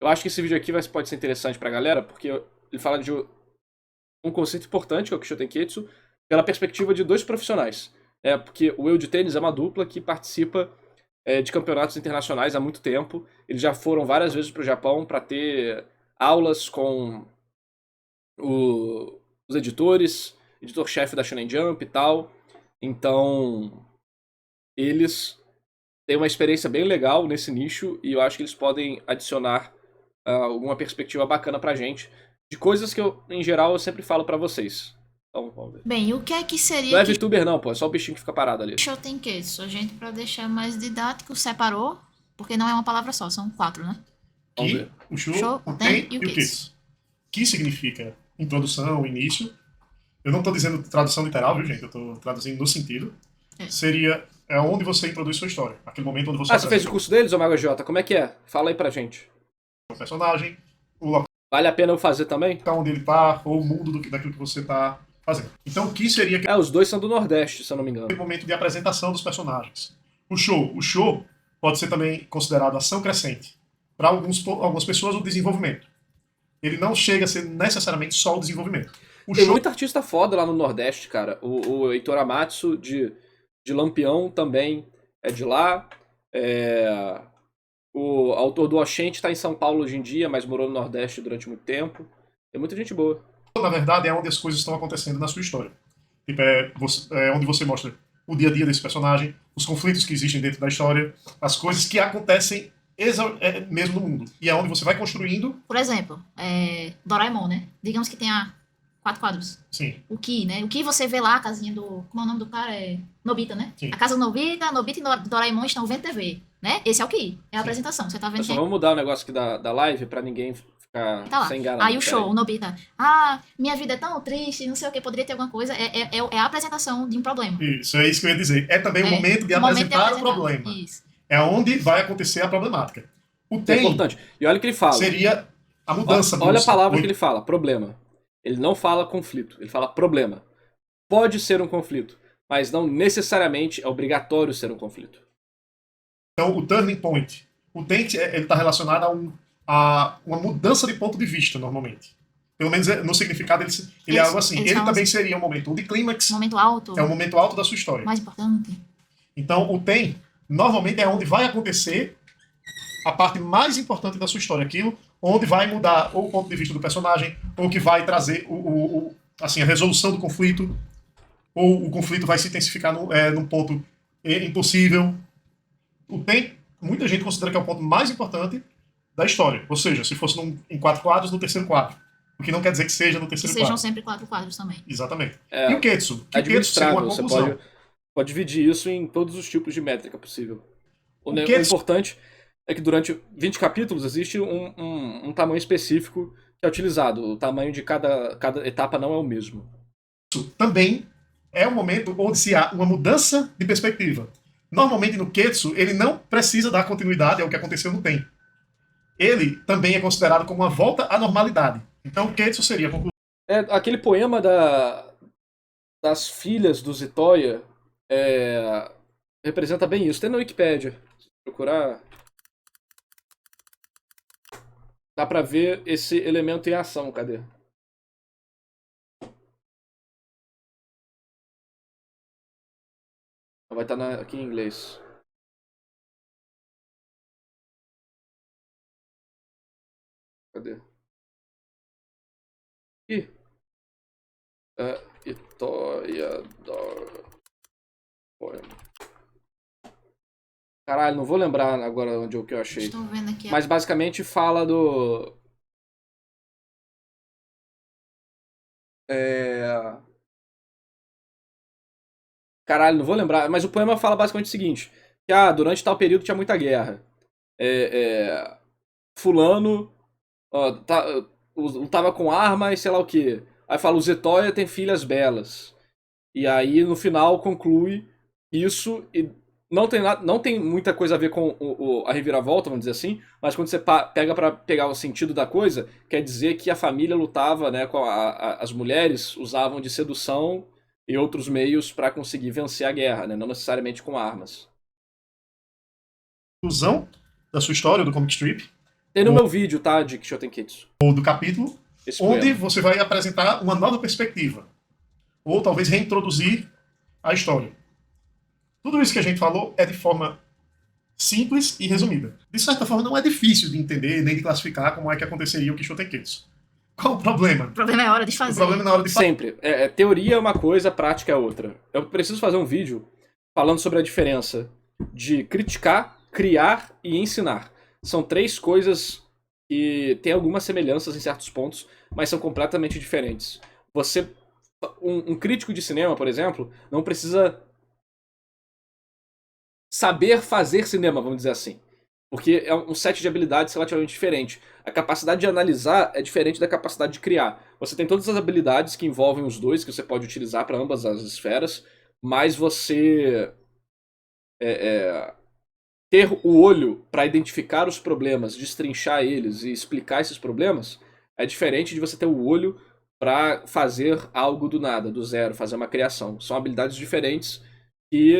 Eu acho que esse vídeo aqui pode ser interessante pra galera, porque ele fala de um conceito importante, que é o Kishotenketsu, pela perspectiva de dois profissionais. Porque o Eu de Tênis é uma dupla que participa de campeonatos internacionais há muito tempo. Eles já foram várias vezes para o Japão para ter aulas com os editores, editor-chefe da Shonen Jump e tal. Então, eles têm uma experiência bem legal nesse nicho e eu acho que eles podem adicionar alguma perspectiva bacana pra gente de coisas que em geral, eu sempre falo pra vocês. Então, vamos ver. Bem, o que é que Não seria é VTuber não, pô, é só o bichinho que fica parado ali. Kishotenketsu? A gente, para deixar mais didático, separou, porque não é uma palavra só, são 4, né? Vamos Ki, ver. o Shu, Show, o o Ten Ten e o e o Ketsu. Ketsu. Ki significa introdução, início. Eu não estou dizendo tradução literal, viu, gente? Eu estou traduzindo no sentido. É. Seria onde você introduz sua história. Aquele momento onde você Você fez o curso deles, ô Mago Jota? Como é que é? Fala aí pra gente. o personagem, o local Vale a pena eu fazer também? onde ele está, ou o mundo daquilo que você está fazendo. Então, o Ki seria Os dois são do Nordeste, se eu não me engano. aquele momento de apresentação dos personagens. O show pode ser também considerado ação crescente. Para algumas pessoas, o desenvolvimento. Ele não chega a ser necessariamente só o desenvolvimento. O Tem show muito artista foda lá no Nordeste, cara. O Heitor Amatsu, de Lampião, também é de lá. O autor do Oxente tá em São Paulo hoje em dia, mas morou no Nordeste durante muito tempo. Tem muita gente boa. na verdade, é onde as coisas estão acontecendo na sua história. Tipo, é onde você mostra o dia a dia desse personagem, os conflitos que existem dentro da história, as coisas que acontecem mesmo no mundo. E é onde você vai construindo. Por exemplo, Doraemon, né? Digamos que tenha 4 quadros. Sim. O Ki, né? O Ki você vê lá, a casinha do... Como é o nome do cara? É Nobita, né? Sim. A casa do Nobita e Doraemon estão vendo TV, né? Esse é o Ki. É a apresentação. Você tá vendo Só vamos mudar o negócio aqui da live pra ninguém ficar tá lá. sem enganar. Aí o show, o Nobita. Ah, minha vida é tão triste, não sei o que, poderia ter alguma coisa. É a apresentação de um problema. Isso, é isso que eu ia dizer. É também o momento de apresentar o problema. Isso. É onde vai acontecer a problemática. O É tem importante. E olha o que ele fala. seria a mudança Olha a brusca. palavra que ele fala, problema. Ele não fala conflito, ele fala problema. Pode ser um conflito, mas não necessariamente é obrigatório ser um conflito. Então, o turning point. O tem ele está relacionado a uma mudança de ponto de vista, normalmente. Pelo menos no significado ele é algo assim. Ele também seria um momento de clímax. Momento alto. É o momento alto da sua história. Mais importante. Então, o tem, normalmente, é onde vai acontecer a parte mais importante da sua história. Aquilo onde vai mudar ou o ponto de vista do personagem, ou que vai trazer assim, a resolução do conflito, ou o conflito vai se intensificar num ponto impossível. O tem, muita gente considera que é o ponto mais importante da história. Ou seja, se fosse em 4 quadros, no terceiro quadro. O que não quer dizer que seja no terceiro quadro. Sejam sempre 4 quadros também. Exatamente. E o Ketsu? É O Ketsu seria uma você conclusão. pode dividir isso em todos os tipos de métrica possível. O Ketsu... importante é que durante 20 capítulos existe um tamanho específico que é utilizado. O tamanho de cada etapa não é o mesmo. Também é um momento onde se há uma mudança de perspectiva. Normalmente no Ketsu, ele não precisa dar continuidade ao que aconteceu no Ten. Ele também é considerado como uma volta à normalidade. Então o Ketsu seria a conclusão. Aquele poema das filhas do Zitoia representa bem isso. Tem na Wikipédia. Se procurar, dá pra ver esse elemento em ação. Cadê? Vai estar aqui em inglês. Cadê? Ih. Itoia poema. Caralho, não vou lembrar agora onde que eu achei. Estou vendo aqui. Mas basicamente fala do... Caralho, não vou lembrar. Mas o poema fala basicamente o seguinte. Que durante tal período tinha muita guerra. Fulano lutava com arma e sei lá o que. Aí fala, o Zetoia tem filhas belas. E aí no final conclui isso e não tem muita coisa a ver com a reviravolta, vamos dizer assim, mas quando você pega pra pegar o sentido da coisa, quer dizer que a família lutava, né, com as mulheres usavam de sedução e outros meios pra conseguir vencer a guerra, né, não necessariamente com armas. Conclusão da sua história, do comic strip, Tem no meu vídeo, tá? De Kishotenketsu. ou do capítulo, Esse onde poema. você vai apresentar uma nova perspectiva. Ou talvez reintroduzir a história. Tudo isso que a gente falou é de forma simples e resumida. De certa forma, não é difícil de entender nem de classificar como é que aconteceria o Kishotenketsu. Qual o problema? O problema é a hora de O fazer. problema é na hora de fazer. Sempre. Teoria é uma coisa, prática é outra. Eu preciso fazer um vídeo falando sobre a diferença de criticar, criar e ensinar. São 3 coisas que têm algumas semelhanças em certos pontos, mas são completamente diferentes. Um crítico de cinema, por exemplo, não precisa saber fazer cinema, vamos dizer assim. Porque é um set de habilidades relativamente diferente. A capacidade de analisar é diferente da capacidade de criar. Você tem todas as habilidades que envolvem os dois, que você pode utilizar para ambas as esferas, mas você ter o olho para identificar os problemas, destrinchar eles e explicar esses problemas, é diferente de você ter o olho para fazer algo do nada, do zero, fazer uma criação. São habilidades diferentes que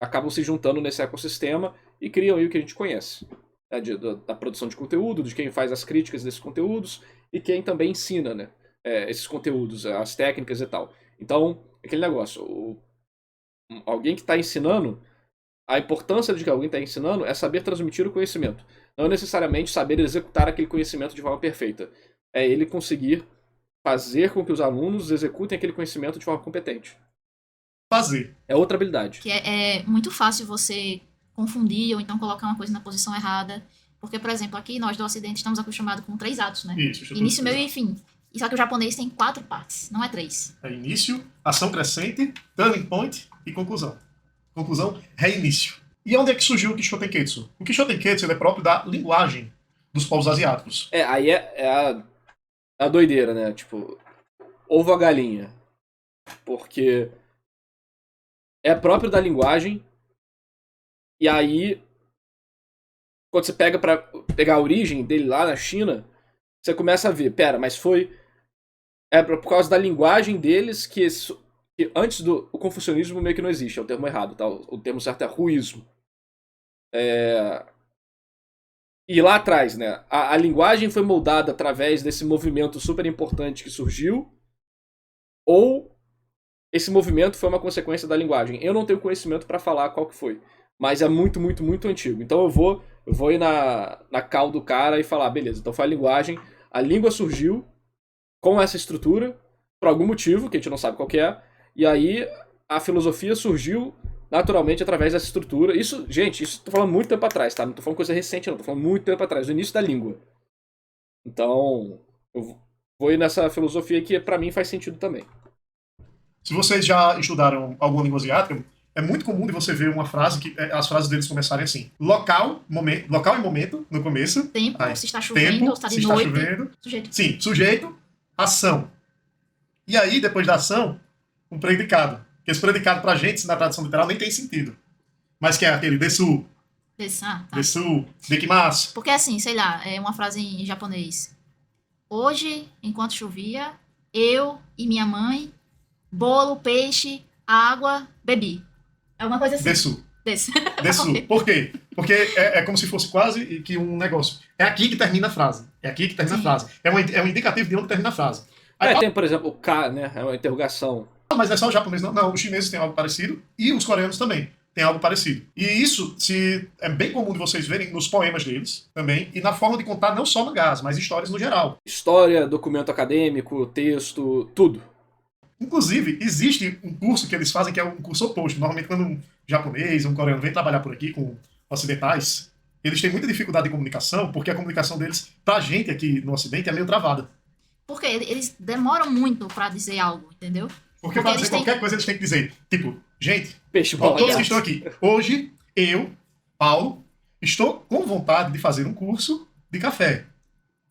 acabam se juntando nesse ecossistema e criam aí o que a gente conhece. Da produção de conteúdo, de quem faz as críticas desses conteúdos e quem também ensina, né, esses conteúdos, as técnicas e tal. Então, aquele negócio, alguém que está ensinando, a importância de que alguém está ensinando é saber transmitir o conhecimento. Não necessariamente saber executar aquele conhecimento de forma perfeita. É ele conseguir fazer com que os alunos executem aquele conhecimento de forma competente. Fazer. É outra habilidade. Que é muito fácil você confundir ou então colocar uma coisa na posição errada. Porque, por exemplo, aqui nós do Ocidente estamos acostumados com 3 atos, né? Isso. Início, meio e fim. E só que o japonês tem 4 partes, não é 3. É início, ação crescente, turning point e conclusão. Conclusão, reinício. E onde é que surgiu o Kishotenketsu? O Kishotenketsu ele é próprio da linguagem dos povos asiáticos. Aí é a doideira, né? Tipo, ovo a galinha. Porque é próprio da linguagem. E aí, quando você pega pra pegar a origem dele lá na China, você começa a ver, pera, mas por causa da linguagem deles que antes o confucionismo meio que não existe, é o termo errado, tá? O termo certo é ruísmo. E lá atrás, né? A linguagem foi moldada através desse movimento super importante que surgiu, ou esse movimento foi uma consequência da linguagem. Eu não tenho conhecimento para falar qual que foi, mas é muito, muito, muito antigo. Então eu vou ir na cal do cara e falar, beleza, então foi a linguagem, a língua surgiu com essa estrutura, por algum motivo, que a gente não sabe qual que é, e aí a filosofia surgiu naturalmente através dessa estrutura. Isso, gente, isso tô falando muito tempo atrás, tá? Não tô falando coisa recente, não. Tô falando muito tempo atrás, no início da língua. Então, eu vou ir nessa filosofia que pra mim faz sentido também. Se vocês já estudaram alguma língua asiática, é muito comum de você ver uma frase que as frases deles começarem assim: local e momento no começo. Tempo, Aí, se está chovendo, tempo, ou está de se noite. está chovendo. Sujeito. Sim, sujeito, ação. E aí, depois da ação, um predicado. Que esse predicado pra gente, na tradução literal, nem tem sentido. Mas que é aquele desu, Tá. desu, dekimasu. Porque assim, sei lá, é uma frase em japonês. Hoje, enquanto chovia, eu e minha mãe, bolo, peixe, água, bebi. É uma coisa assim. Desu. Desse. Desu. Por quê? Porque é como se fosse quase que um negócio. É aqui que termina a frase. É aqui que termina a frase. É um indicativo de onde termina a frase. Aí, Tem, por exemplo, o K, né? É uma interrogação. mas não é só o japonês, não. Não, os chineses têm algo parecido e os coreanos também têm algo parecido. E isso é bem comum de vocês verem nos poemas deles também e na forma de contar não só mangás, mas histórias no geral. História, documento acadêmico, texto, tudo. Inclusive, existe um curso que eles fazem que é um curso oposto. Normalmente, quando um japonês, um coreano vem trabalhar por aqui com ocidentais, eles têm muita dificuldade de comunicação, porque a comunicação deles, pra gente aqui no Ocidente, é meio travada. Porque eles demoram muito pra dizer algo, entendeu? Porque pra dizer qualquer coisa, eles têm que dizer, tipo, gente, Peixe, bola, todos que gato. estão aqui, hoje, eu, Paulo, estou com vontade de fazer um curso de café.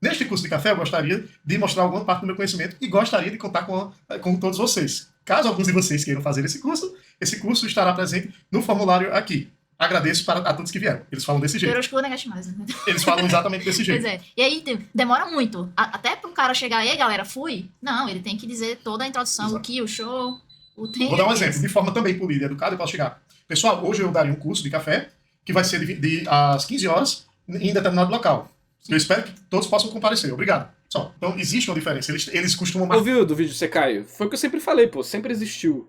Neste curso de café, eu gostaria de mostrar alguma parte do meu conhecimento e gostaria de contar com todos vocês. Caso alguns de vocês queiram fazer esse curso estará presente no formulário aqui. Agradeço a todos que vieram. Eles falam desse jeito. Yoroshiku onegaishimasu. Eles falam exatamente desse jeito. Pois é. E aí demora muito. Até pra um cara chegar aí, galera, fui. Não, ele tem que dizer toda a introdução, Exato. o que, o show, o tempo. Vou dar um exemplo. De forma também polida e educada, eu posso chegar. Pessoal, hoje eu daria um curso de café que vai ser às 15 horas em determinado local. Eu espero que todos possam comparecer. Obrigado. Só. Então, existe uma diferença. Eles costumam marcar. Ouviu do vídeo Isekai? Foi o que eu sempre falei, pô. Sempre existiu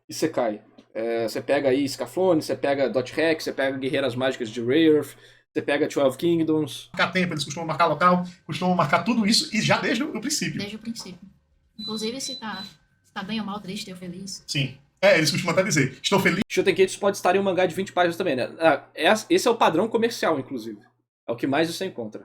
Isekai. Você pega aí Scaflone, você pega Dot Hack, você pega Guerreiras Mágicas de Rayearth, você pega 12 Kingdoms. Marcar tempo, eles costumam marcar local, costumam marcar tudo isso e já desde o princípio. Desde o princípio. Inclusive, se tá bem ou mal, triste ou feliz. Sim. Eles costumam até dizer, estou feliz. Shotenketsu pode estar em um mangá de 20 páginas também, né? Esse é o padrão comercial, inclusive. É o que mais você encontra.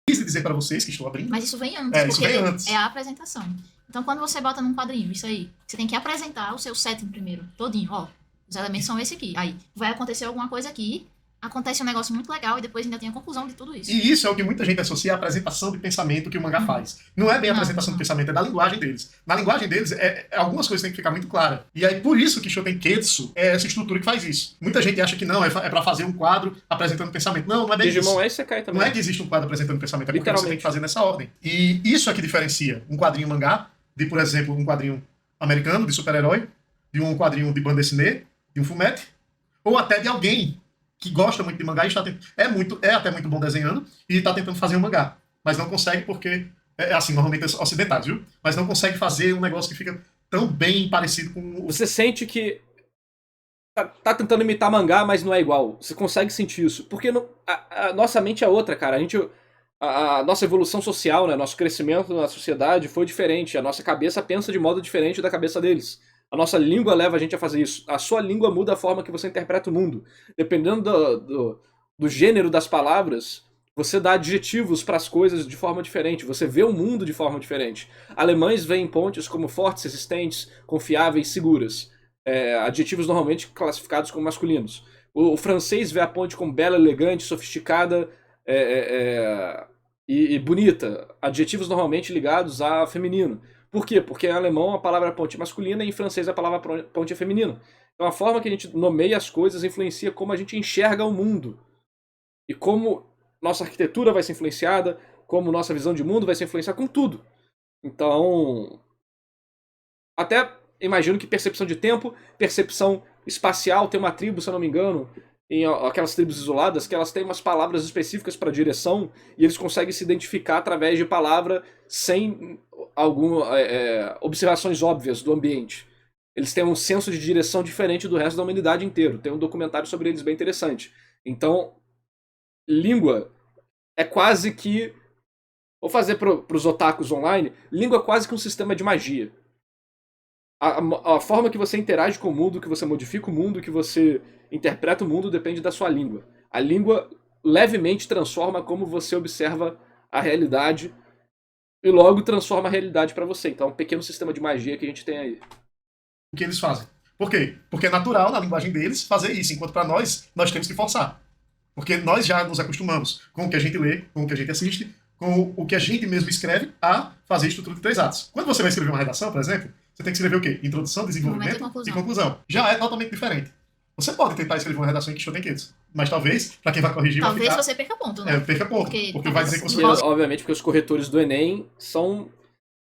De dizer para vocês que estou abrindo. Mas isso vem antes, Isso porque vem antes. é a apresentação. Então, quando você bota num quadrinho isso aí, você tem que apresentar o seu setting primeiro, todinho, ó. Os elementos são esse aqui. Aí, vai acontecer alguma coisa aqui, acontece um negócio muito legal e depois ainda tem a conclusão de tudo isso. E isso é o que muita gente associa à apresentação de pensamento que o mangá faz. Não é bem a apresentação de pensamento, é da linguagem deles. Na linguagem deles, algumas coisas têm que ficar muito claras. E aí, por isso que Shotenketsu é essa estrutura que faz isso. Muita gente acha que não, é pra fazer um quadro apresentando pensamento. Não é bem Digimon isso. é Isekai também. Não é que existe um quadro apresentando pensamento, é porque você tem que fazer nessa ordem. E isso é que diferencia um quadrinho mangá de, por exemplo, um quadrinho americano, de super-herói, de um quadrinho de bande dessinée, de um fumete, ou até de alguém que gosta muito de mangá e é até muito bom desenhando e está tentando fazer um mangá. Mas não consegue porque, assim, normalmente é ocidentais, viu? Mas não consegue fazer um negócio que fica tão bem parecido com... Você sente que tá tentando imitar mangá, mas não é igual. Você consegue sentir isso. Porque a nossa mente é outra, cara. A nossa evolução social, né? Nosso crescimento na sociedade foi diferente. A nossa cabeça pensa de modo diferente da cabeça deles. A nossa língua leva a gente a fazer isso. A sua língua muda a forma que você interpreta o mundo. Dependendo do gênero das palavras, você dá adjetivos para as coisas de forma diferente. Você vê o mundo de forma diferente. Alemães veem pontes como fortes, resistentes, confiáveis, seguras. Adjetivos normalmente classificados como masculinos. O francês vê a ponte como bela, elegante, sofisticada e bonita. Adjetivos normalmente ligados a feminino. Por quê? Porque em alemão a palavra ponte é masculina e em francês a palavra ponte é feminina. Então a forma que a gente nomeia as coisas influencia como a gente enxerga o mundo. E como nossa arquitetura vai ser influenciada, como nossa visão de mundo vai ser influenciada com tudo. Então, até imagino que percepção de tempo, percepção espacial, tem uma tribo, se eu não me engano, em aquelas tribos isoladas, que elas têm umas palavras específicas para direção e eles conseguem se identificar através de palavra sem algumas observações óbvias do ambiente. Eles têm um senso de direção diferente do resto da humanidade inteiro. Tem um documentário sobre eles bem interessante. Então, língua é quase que... Vou fazer para os otakus online, língua é quase que um sistema de magia. A forma que você interage com o mundo, que você modifica o mundo, que você interpreta o mundo, depende da sua língua. A língua levemente transforma como você observa a realidade e logo transforma a realidade para você. Então é um pequeno sistema de magia que a gente tem aí. O que eles fazem. Por quê? Porque é natural na linguagem deles fazer isso, enquanto para nós temos que forçar. Porque nós já nos acostumamos com o que a gente lê, com o que a gente assiste, com o que a gente mesmo escreve a fazer estrutura de 3 atos. Quando você vai escrever uma redação, por exemplo, você tem que escrever o quê? Introdução, desenvolvimento e conclusão. Já é totalmente diferente. Você pode tentar escrever uma redação em Shotenketsu, mas talvez, para quem vai corrigir, talvez vai ficar... você perca ponto, né? Perca ponto, porque vai dizer que você... Obviamente, porque os corretores do Enem são...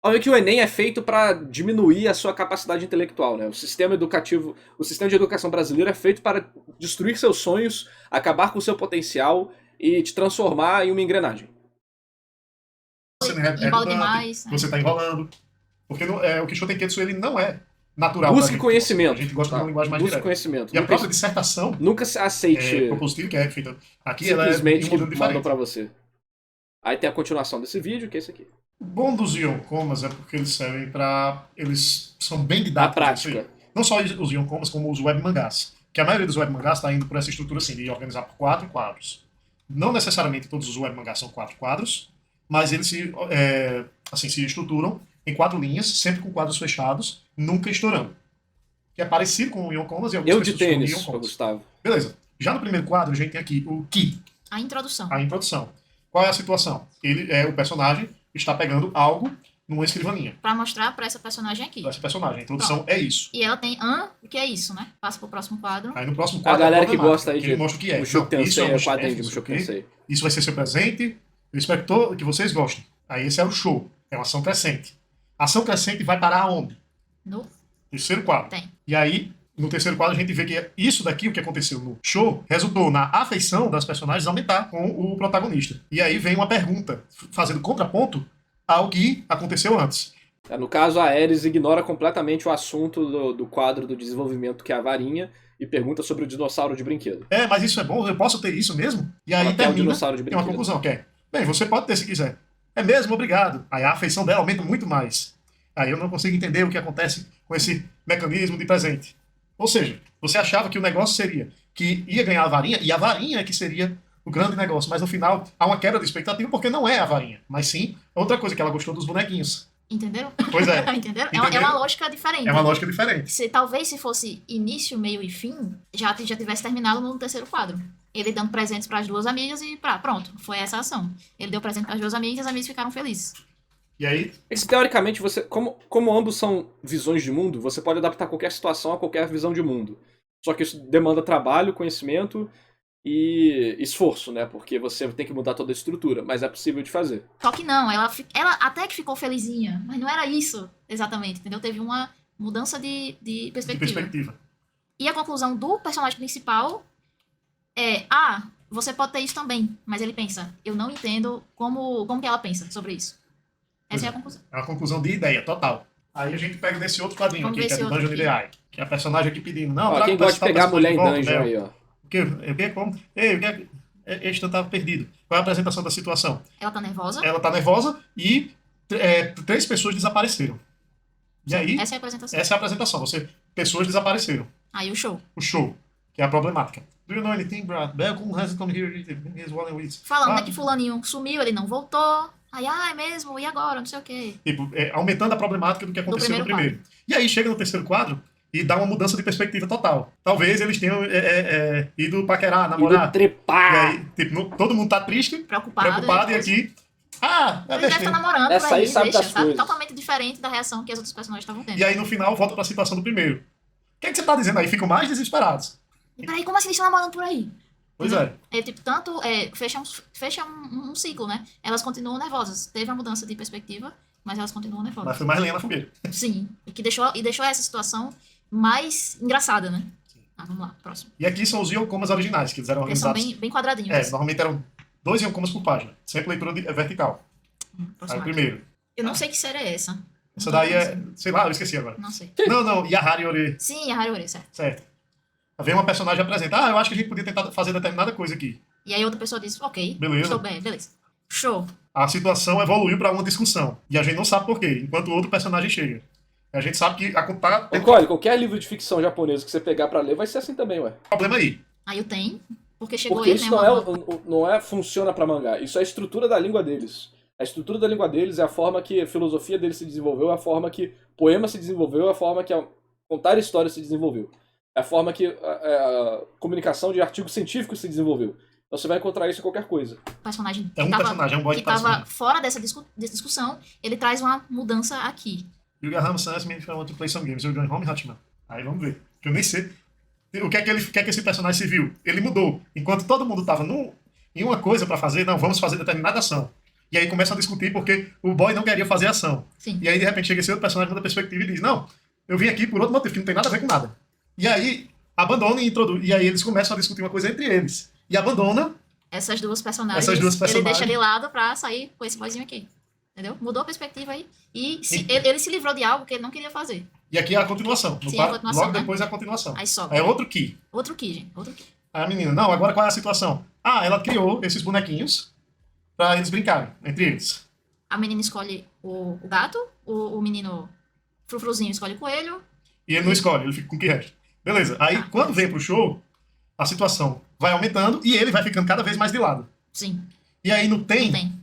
Obviamente que o Enem é feito para diminuir a sua capacidade intelectual, né? O sistema educativo, o sistema de educação brasileiro é feito para destruir seus sonhos, acabar com o seu potencial e te transformar em uma engrenagem. Você demais, você está enrolando. Porque o que Shotenketsu ele não é natural. Busque conhecimento. A gente gosta de uma linguagem mais direta. Conhecimento. E a própria dissertação... Nunca aceite... propositiva, que é feita aqui, simplesmente ela é que mandam para você. Aí tem a continuação desse vídeo, que é esse aqui. O bom dos Yonkomas é porque eles servem para... Eles são bem didáticos. Na prática. Não só os Yonkomas, como os webmangás. Que a maioria dos webmangás está indo por essa estrutura assim, de organizar por 4 quadros. Não necessariamente todos os webmangás são 4 quadros, mas eles se estruturam em 4 linhas, sempre com quadros fechados, nunca estourando. Que é parecido com o Yonkomas e algumas Eu de tênis, Gustavo. Beleza. Já no primeiro quadro, a gente tem aqui o Ki. A introdução. A introdução. Qual é a situação? O personagem está pegando algo numa escrivaninha. Pra mostrar pra essa personagem aqui. Essa personagem. A introdução é isso. E ela tem o que é isso, né? Passa pro próximo quadro. Aí no próximo quadro... A galera que gosta aí de... Ele mostra o que é. Mushoku Tensei, o quadrinho de Mushoku Tensei. Isso vai ser seu presente. Eu espero que vocês gostem. Aí esse é o show. É uma ação crescente. A ação crescente vai parar aonde? No Terceiro quadro. Tem. E aí, no terceiro quadro a gente vê que isso daqui, o que aconteceu no show, resultou na afeição das personagens aumentar com o protagonista. E aí vem uma pergunta, fazendo contraponto ao que aconteceu antes. No caso, a Ares ignora completamente o assunto do quadro do desenvolvimento, que é a varinha, e pergunta sobre o dinossauro de brinquedo. Mas isso é bom? Eu posso ter isso mesmo? E aí Ela quer um termina, dinossauro de tem uma brinquedo. conclusão, que é, bem, você pode ter se quiser. É mesmo? Obrigado. Aí a afeição dela aumenta muito mais. Aí eu não consigo entender o que acontece com esse mecanismo de presente. Ou seja, você achava que o negócio seria que ia ganhar a varinha, e a varinha é que seria o grande negócio, mas no final há uma quebra de expectativa porque não é a varinha, mas sim outra coisa, que ela gostou dos bonequinhos. Entenderam? Pois é. Entenderam? Entenderam? É uma lógica diferente. É uma lógica diferente. Talvez se fosse início, meio e fim, já tivesse terminado no terceiro quadro. Ele dando presentes para as duas amigas e pronto, foi essa a ação. Ele deu presente para as duas amigas e as amigas ficaram felizes. E aí, Teoricamente, você, como ambos são visões de mundo, você pode adaptar qualquer situação a qualquer visão de mundo. Só que isso demanda trabalho, conhecimento e esforço, né? Porque você tem que mudar toda a estrutura, mas é possível de fazer. Só que não, ela até que ficou felizinha, mas não era isso exatamente, entendeu? Teve uma mudança de de perspectiva. perspectiva. E a conclusão do personagem principal é, você pode ter isso também, mas ele pensa, eu não entendo como que ela pensa sobre isso. Essa é a conclusão. É uma conclusão de ideia, total. Aí a gente pega desse outro quadrinho Vamos aqui, ver que é esse do outro Dungeon aqui. Ideai. Que é a personagem aqui pedindo, não, Ó, traga quem tal gosta de pegar a mulher em personagem de dungeon volta, aí, Léo. ó. O que? Como? Ei, o que é? Este estava perdido. Qual é a apresentação da situação? Ela tá nervosa. Ela tá nervosa e 3 pessoas desapareceram. E aí, Essa é a apresentação. essa é a apresentação. Pessoas desapareceram. Aí o show. O show, que é a problemática. Do you know anything, Brad? Belcom has come here. He's walking with. Falando né, que fulaninho sumiu, ele não voltou. Aí, é mesmo, e agora? Não sei o quê. Tipo, aumentando a problemática do que aconteceu no primeiro. E aí chega no terceiro quadro e dá uma mudança de perspectiva total. Talvez eles tenham ido paquerar, namorar. Ido trepar. E aí, tipo, todo mundo tá triste, Preocupado e aqui... ele deve estar namorando Essa por aí, aí sabe deixa, das sabe? coisas. Totalmente diferente da reação que as outras personagens estavam tendo. E aí no final volta pra situação do primeiro. O que é que você tá dizendo aí? Ficam mais desesperados. E peraí, como assim eles estão namorando por aí? Pois é. Tipo, fecha um ciclo, né? Elas continuam nervosas. Teve uma mudança de perspectiva, mas elas continuam nervosas. Mas foi mais lenha na fogueira. Sim. E deixou essa situação mais engraçada, né? Vamos lá, próximo. E aqui são os Yonkomas originais, que eles eram Eles são organizados. bem quadradinhos. Normalmente eram 2 Yonkomas por página. Sempre leitura vertical. Aí Próximo o aqui. primeiro. Eu não sei que série é essa. Essa daí é... Sei lá, eu esqueci agora. Não sei. Não. Yahari Ore. Sim, a Harry certo. Certo. Vem uma personagem e apresenta. Eu acho que a gente podia tentar fazer determinada coisa aqui. E aí outra pessoa diz, ok, Beleza. estou bem, beleza. Show. A situação evoluiu para uma discussão. E a gente não sabe por quê, enquanto o outro personagem chega. A gente sabe que Nicole, qualquer livro de ficção japonesa que você pegar pra ler vai ser assim também, ué. problema aí. Aí o tem, porque chegou Porque ele, isso né? não é funciona pra mangá. Isso é a estrutura da língua deles. A estrutura da língua deles é a forma que a filosofia deles se desenvolveu, é a forma que poema se desenvolveu, é a forma que contar história se desenvolveu. É a forma que a comunicação de artigos científicos se desenvolveu. Então você vai encontrar isso em qualquer coisa. Personagem É um personagem, é um boy que de tava personagem. fora dessa discussão, ele traz uma mudança aqui. Yugahama-san asked me if I want to play some games. You're going home, Hachiman. Aí vamos ver. Que eu nem sei. O que é que esse personagem se viu? Ele mudou. Enquanto todo mundo tava em uma coisa pra fazer, não, vamos fazer determinada ação. E aí começam a discutir porque o boy não queria fazer ação. Sim. E aí de repente chega esse outro personagem da perspectiva e diz, não, eu vim aqui por outro motivo, que não tem nada a ver com nada. E aí abandona e introduz. E aí eles começam a discutir uma coisa entre eles. E abandona. Essas duas personagens, Essas duas ele personagens. deixa de lado pra sair com esse boyzinho aqui. Entendeu? Mudou a perspectiva aí. E ele se livrou de algo que ele não queria fazer. E aqui é a continuação. Sim, a continuação, Logo né? depois é a continuação. Aí sobe. É outro Ki. Outro Ki, gente. Outro Ki. Aí a menina, não, agora qual é a situação? Ela criou esses bonequinhos pra eles brincarem entre eles. A menina escolhe o gato, o menino frufruzinho escolhe o coelho. E ele não escolhe, ele fica com o que resta. Beleza. Aí quando vem pro show, a situação vai aumentando e ele vai ficando cada vez mais de lado. Sim, E aí não tem.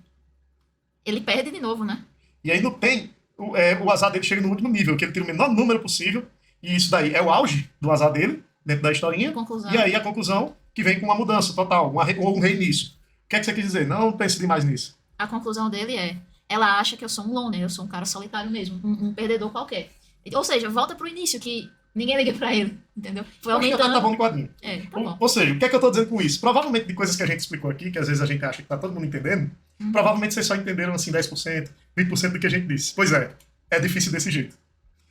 Ele perde de novo, né? E aí não tem. O azar dele chega no último nível, que ele tira o menor número possível. E isso daí é o auge do azar dele, dentro da historinha. Conclusão. E aí a conclusão que vem com uma mudança total, ou um reinício. O que é que você quis dizer? Não pense demais nisso. A conclusão dele é, ela acha que eu sou um loner, eu sou um cara solitário mesmo, um perdedor qualquer. Ou seja, volta pro início, que ninguém liga pra ele, entendeu? Foi Acho que aumentando. tá bom no quadrinho. Tá bom. Ou seja, o que é que eu tô dizendo com isso? Provavelmente de coisas que a gente explicou aqui, que às vezes a gente acha que tá todo mundo entendendo, provavelmente vocês só entenderam assim 10%, 20% do que a gente disse. Pois é difícil desse jeito.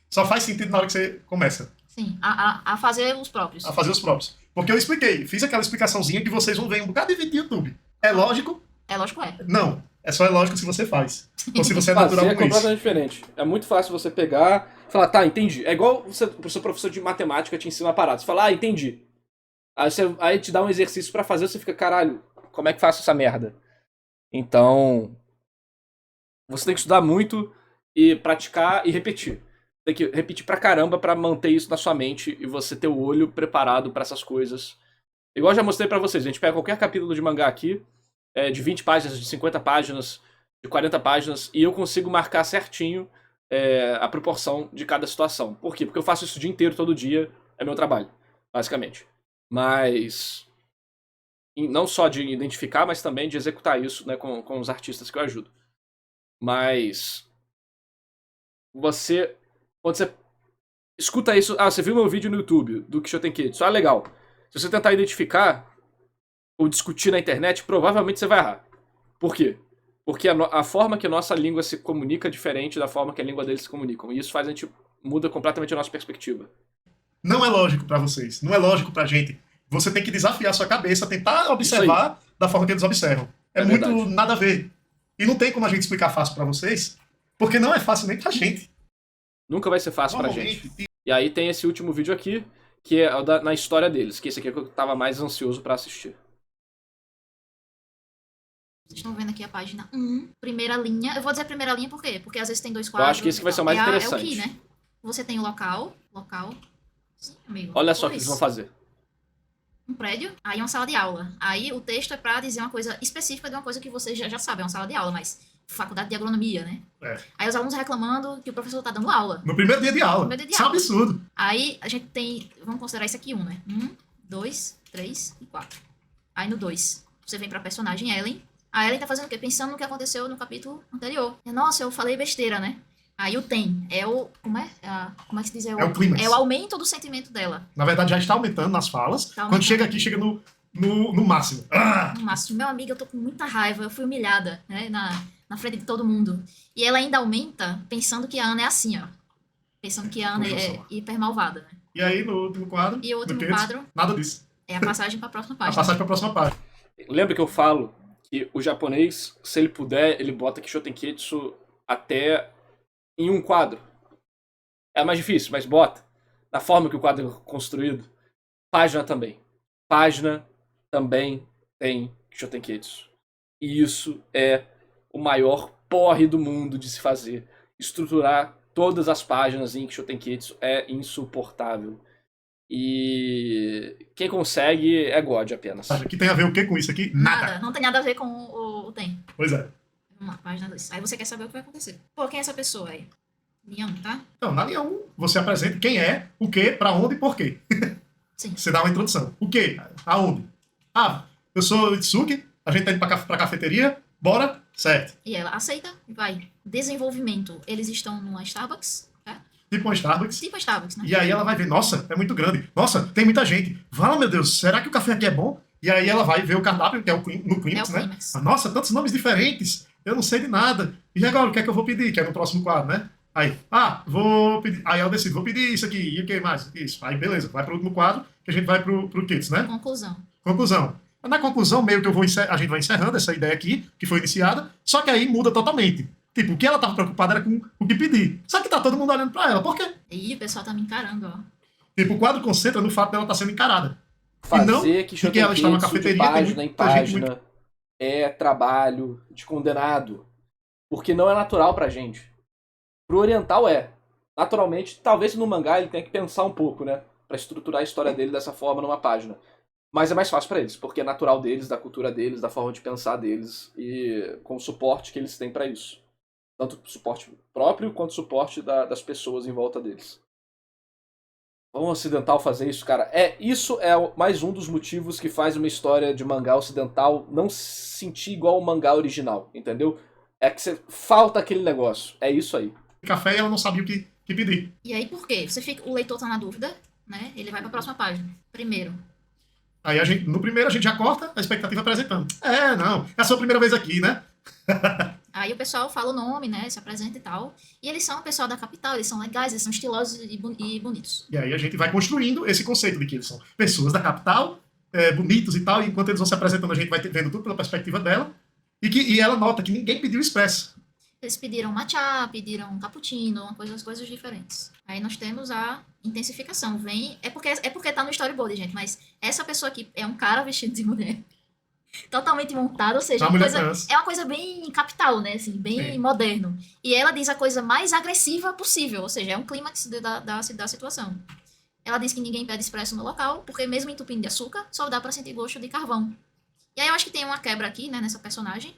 Só faz sentido na hora que você começa. Sim, a fazer os próprios. A fazer os próprios. Porque eu expliquei, fiz aquela explicaçãozinha que vocês vão ver em um bocado de vídeo do YouTube. É lógico? É lógico, é. Não. É só lógico se você faz. Ou se você é Fazer natural é com isso. completamente diferente. É muito fácil você pegar e falar, tá, entendi. É igual o seu professor de matemática te ensina uma parada. Você fala, ah, entendi. Aí te dá um exercício pra fazer, você fica, caralho, como é que faço essa merda? Então, você tem que estudar muito e praticar e repetir. Tem que repetir pra caramba pra manter isso na sua mente e você ter o olho preparado pra essas coisas. Igual eu já mostrei pra vocês, a gente pega qualquer capítulo de mangá aqui, de 20 páginas, de 50 páginas, de 40 páginas, e eu consigo marcar certinho a proporção de cada situação. Por quê? Porque eu faço isso o dia inteiro, todo dia, é meu trabalho, basicamente. Mas não só de identificar, mas também de executar isso, né, com os artistas que eu ajudo. Mas quando você escuta isso, você viu meu vídeo no YouTube do Quixoten Kitsu, legal. Se você tentar identificar ou discutir na internet, provavelmente você vai errar. Por quê? Porque a forma que a nossa língua se comunica é diferente da forma que a língua deles se comunicam. E isso faz a gente muda completamente a nossa perspectiva. Não é lógico pra vocês. Não é lógico pra gente. Você tem que desafiar a sua cabeça, tentar observar da forma que eles observam. É muito verdade. nada a ver. E não tem como a gente explicar fácil pra vocês, porque não é fácil nem pra gente. Nunca vai ser fácil pra gente. E aí tem esse último vídeo aqui, que é na história deles, que esse aqui é que eu tava mais ansioso pra assistir. Vocês estão vendo aqui a página 1, primeira linha. Eu vou dizer primeira linha por quê? Porque às vezes tem dois Eu quadros. acho que esse que vai ser o mais É o interessante. key, né? Você tem o local. Sim, amigo. Olha só o que Pois. eles vão fazer. Um prédio, aí uma sala de aula. Aí o texto é pra dizer uma coisa específica de uma coisa que vocês já sabem, é uma sala de aula, mas faculdade de agronomia, né? É. Aí os alunos reclamando que o professor tá dando aula. No primeiro dia de aula. No primeiro dia de Isso é um aula. absurdo. Aí a gente tem, vamos considerar isso aqui 1, né? 1, 2, 3 e 4. Aí no 2, você vem pra personagem Ellen. A Ellen tá fazendo o quê? Pensando no que aconteceu no capítulo anterior. Nossa, eu falei besteira, né? Aí o tem. É o. Como é? Como é que se diz? É o clímax. É o aumento do sentimento dela. Na verdade, já está aumentando nas falas. Tá Quando aumentando. chega aqui, chega no máximo. Ah! No máximo, meu amigo, eu tô com muita raiva. Eu fui humilhada, né? Na frente de todo mundo. E ela ainda aumenta pensando que a Ana é assim, ó. Pensando que a Ana é hiper malvada, né? E aí, no último quadro. E o último Kids, quadro nada disso. é a passagem pra próxima A página. passagem para a próxima página. Lembra que eu falo que o japonês, se ele puder, ele bota Quixoten Kitsu até em um quadro. É mais difícil, mas bota. Da forma que o quadro é construído. Página também. Página também tem Quixoten Kitsu. E isso é o maior porre do mundo de se fazer. Estruturar todas as páginas em Quixoten Kitsu é insuportável. E quem consegue é God apenas. Que tem a ver o que com isso aqui? Nada. Não tem nada a ver com o tem. Pois é. Vamos lá, página 2. Aí você quer saber o que vai acontecer. Pô, quem é essa pessoa aí? Leão, tá? Então, na linha 1, você apresenta quem é, o que, pra onde e por quê. Sim. Você dá uma introdução. O que? Aonde? Eu sou o Itsuki, a gente tá indo pra cafeteria, bora? Certo. E ela aceita e vai. Desenvolvimento. Eles estão numa Starbucks, tá? Tipo uma Starbucks. Tipo a Starbucks, né? E aí ela vai ver, nossa, é muito grande. Nossa, tem muita gente. Fala, meu Deus, será que o café aqui é bom? E aí ela vai ver o cardápio, que é no Clímax, É o né? Clímax. Nossa, tantos nomes diferentes. Eu não sei de nada. E agora, o que é que eu vou pedir? Que é no próximo quadro, né? Aí, vou pedir. Aí ela decide, vou pedir isso aqui. E o que mais? Isso. Aí, beleza, vai pro último quadro, que a gente vai pro Kids, né? Conclusão. Conclusão. Na conclusão, meio que a gente vai encerrando essa ideia aqui, que foi iniciada, só que aí muda totalmente. Tipo, o que ela tava preocupada era com o que pedir. Só que tá todo mundo olhando pra ela. Por quê? Ih, o pessoal tá me encarando, ó. Tipo, o quadro concentra no fato dela estar sendo encarada. Fazer porque Quixoten ela está na Kitsu de cafeteria, página tem em muita gente página é trabalho de condenado. Porque não é natural pra gente. Pro oriental é. Naturalmente, talvez no mangá ele tenha que pensar um pouco, né? Pra estruturar a história dele dessa forma numa página. Mas é mais fácil pra eles, porque é natural deles, da cultura deles, da forma de pensar deles e com o suporte que eles têm pra isso. Tanto suporte próprio quanto suporte das pessoas em volta deles. Um ocidental fazer isso, cara, isso é mais um dos motivos que faz uma história de mangá ocidental não se sentir igual o mangá original, entendeu? É que falta aquele negócio, é isso aí. Café e ela não sabia o que pedir. E aí, por quê? O leitor tá na dúvida, né? Ele vai pra próxima página. Primeiro. Aí no primeiro a gente já corta a expectativa apresentando. Não, é a sua primeira vez aqui, né? Aí Aí o pessoal fala o nome, né? Se apresenta e tal. E eles são o pessoal da capital, eles são legais, eles são estilosos e bonitos. E aí a gente vai construindo esse conceito de que eles são pessoas da capital, bonitos e tal, e enquanto eles vão se apresentando, a gente vai vendo tudo pela perspectiva dela. E ela nota que ninguém pediu expresso. Eles pediram matcha, pediram cappuccino, coisas diferentes. Aí nós temos a intensificação. É porque tá no storyboard, gente, mas essa pessoa aqui é um cara vestido de mulher. Totalmente montado, ou seja, é uma coisa bem capital, né? Assim, bem Sim. moderno. E ela diz a coisa mais agressiva possível, ou seja, é um clímax da situação. Ela diz que ninguém pede expresso no local, porque mesmo entupindo de açúcar, só dá pra sentir gosto de carvão. E aí eu acho que tem uma quebra aqui, né, nessa personagem.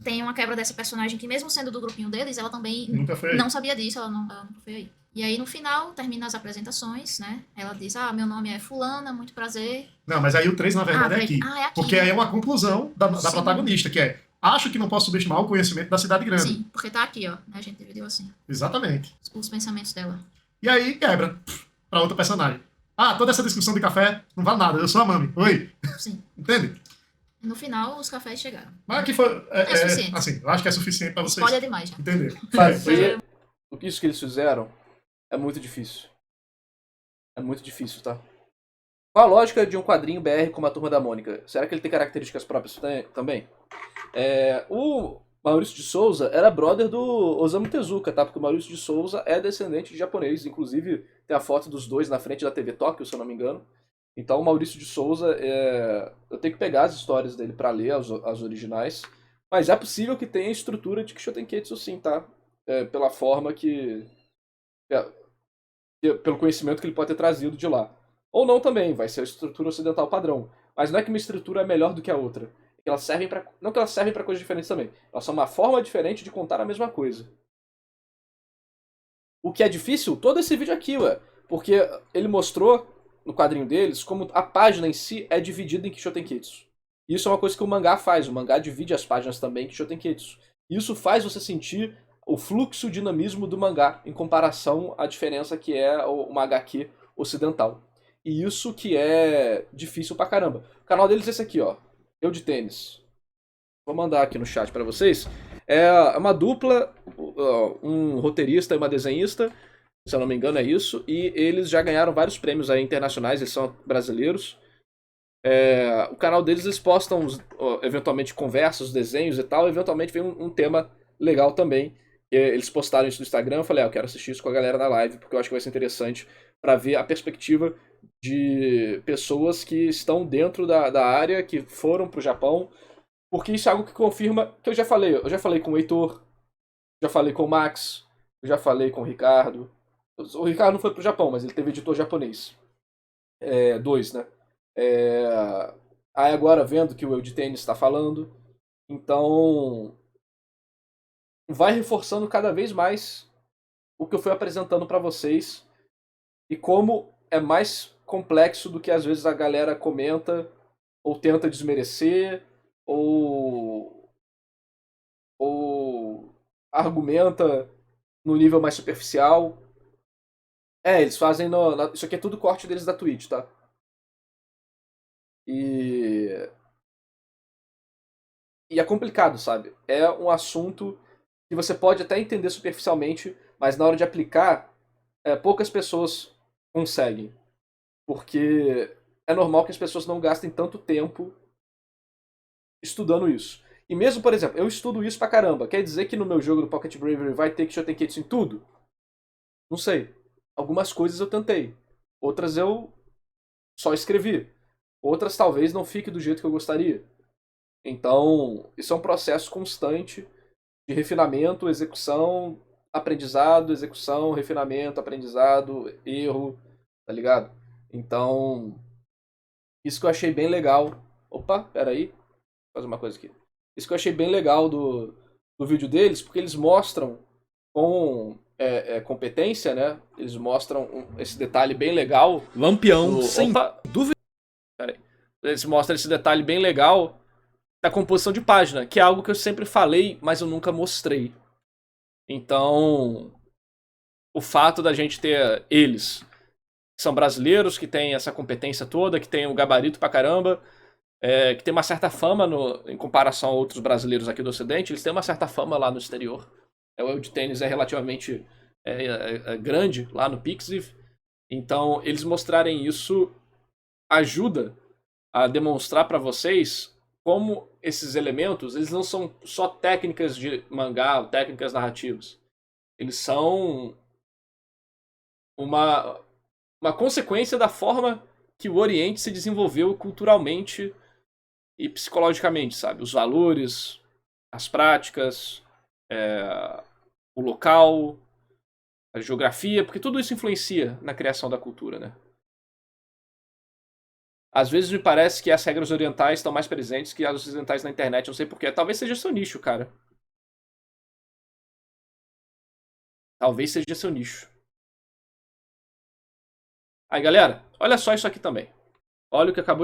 Tem uma quebra dessa personagem que, mesmo sendo do grupinho deles, ela também não sabia disso, ela nunca foi aí. E aí, no final, termina as apresentações, né? Ela diz, meu nome é fulana, muito prazer. Não, mas aí o 3, na verdade, é aqui. É aqui. Porque aí é uma conclusão da protagonista, que é, acho que não posso subestimar o conhecimento da cidade grande. Sim, porque tá aqui, ó. A gente dividiu assim. Exatamente. Os pensamentos dela. E aí, quebra pra outra personagem. Toda essa discussão de café não vale nada, eu sou a Mami. Oi. Sim. Entende? No final, os cafés chegaram. Mas aqui foi... suficiente. Assim, eu acho que é suficiente pra vocês Spoiler demais, já. entender. Isso que eles fizeram é muito difícil. É muito difícil, tá? Qual a lógica de um quadrinho BR como a Turma da Mônica? Será que ele tem características próprias também? O Maurício de Souza era brother do Osamu Tezuka, tá? Porque o Maurício de Souza é descendente de japonês. Inclusive, tem a foto dos dois na frente da TV Tóquio, se eu não me engano. Então, o Maurício de Souza, eu tenho que pegar as histórias dele pra ler, as originais. Mas é possível que tenha a estrutura de Kishotenketsu sim, tá? Pela forma que... pelo conhecimento que ele pode ter trazido de lá. Ou não também, vai ser a estrutura ocidental padrão. Mas não é que uma estrutura é melhor do que a outra. Elas servem pra... Não que elas servem para coisas diferentes também. Elas são uma forma diferente de contar a mesma coisa. O que é difícil, todo esse vídeo aqui, porque ele mostrou no quadrinho deles como a página em si é dividida em Kishotenketsu. Isso é uma coisa que o mangá faz. O mangá divide as páginas também em Kishotenketsu. Isso faz você sentir o fluxo, o dinamismo do mangá em comparação à diferença que é uma HQ ocidental. E isso que é difícil pra caramba. O canal deles é esse aqui, ó. Eu de Tênis. Vou mandar aqui no chat pra vocês. É uma dupla, um roteirista e uma desenhista, se eu não me engano é isso, e eles já ganharam vários prêmios aí internacionais, eles são brasileiros. O canal deles, eles postam eventualmente conversas, desenhos e tal, eventualmente vem um tema legal também. Eles postaram isso no Instagram, eu falei, eu quero assistir isso com a galera na live, porque eu acho que vai ser interessante pra ver a perspectiva de pessoas que estão dentro da área, que foram pro Japão, porque isso é algo que confirma que eu já falei com o Heitor, já falei com o Max, eu já falei com o Ricardo. O Ricardo não foi pro Japão, mas ele teve editor japonês. 2, né? Aí agora vendo que o Eu de Tênis está falando, então vai reforçando cada vez mais o que eu fui apresentando para vocês e como é mais complexo do que às vezes a galera comenta ou tenta desmerecer ou argumenta no nível mais superficial. Eles fazem isso aqui é tudo corte deles da Twitch, tá? E é complicado, sabe? É um assunto que você pode até entender superficialmente, mas na hora de aplicar, poucas pessoas conseguem. Porque é normal que as pessoas não gastem tanto tempo estudando isso. E mesmo, por exemplo, eu estudo isso pra caramba. Quer dizer que no meu jogo do Pocket Bravery vai ter Kishotenketsu em tudo? Não sei. Algumas coisas eu tentei. Outras eu só escrevi. Outras talvez não fique do jeito que eu gostaria. Então, isso é um processo constante de refinamento, execução, aprendizado, execução, refinamento, aprendizado, erro, tá ligado? Então, isso que eu achei bem legal. Opa, peraí. Vou fazer uma coisa aqui. Isso que eu achei bem legal do vídeo deles, porque eles mostram com competência, né? Eles mostram esse detalhe bem legal. Lampião, sem dúvida. Peraí. Eles mostram esse detalhe bem legal da composição de página, que é algo que eu sempre falei, mas eu nunca mostrei. Então, o fato da gente ter eles, que são brasileiros, que têm essa competência toda, que tem o gabarito pra caramba, que tem uma certa fama em comparação a outros brasileiros aqui do Ocidente, eles têm uma certa fama lá no exterior. O El de Tênis é relativamente grande lá no Pixiv. Então, eles mostrarem isso ajuda a demonstrar para vocês como esses elementos, eles não são só técnicas de mangá, ou técnicas narrativas. Eles são uma consequência da forma que o Oriente se desenvolveu culturalmente e psicologicamente, sabe? Os valores, as práticas, o local, a geografia, porque tudo isso influencia na criação da cultura, né? Às vezes me parece que as regras orientais estão mais presentes que as ocidentais na internet, não sei porquê. Talvez seja seu nicho, cara. Talvez seja seu nicho. Aí, galera, olha só isso aqui também. Olha o que acabou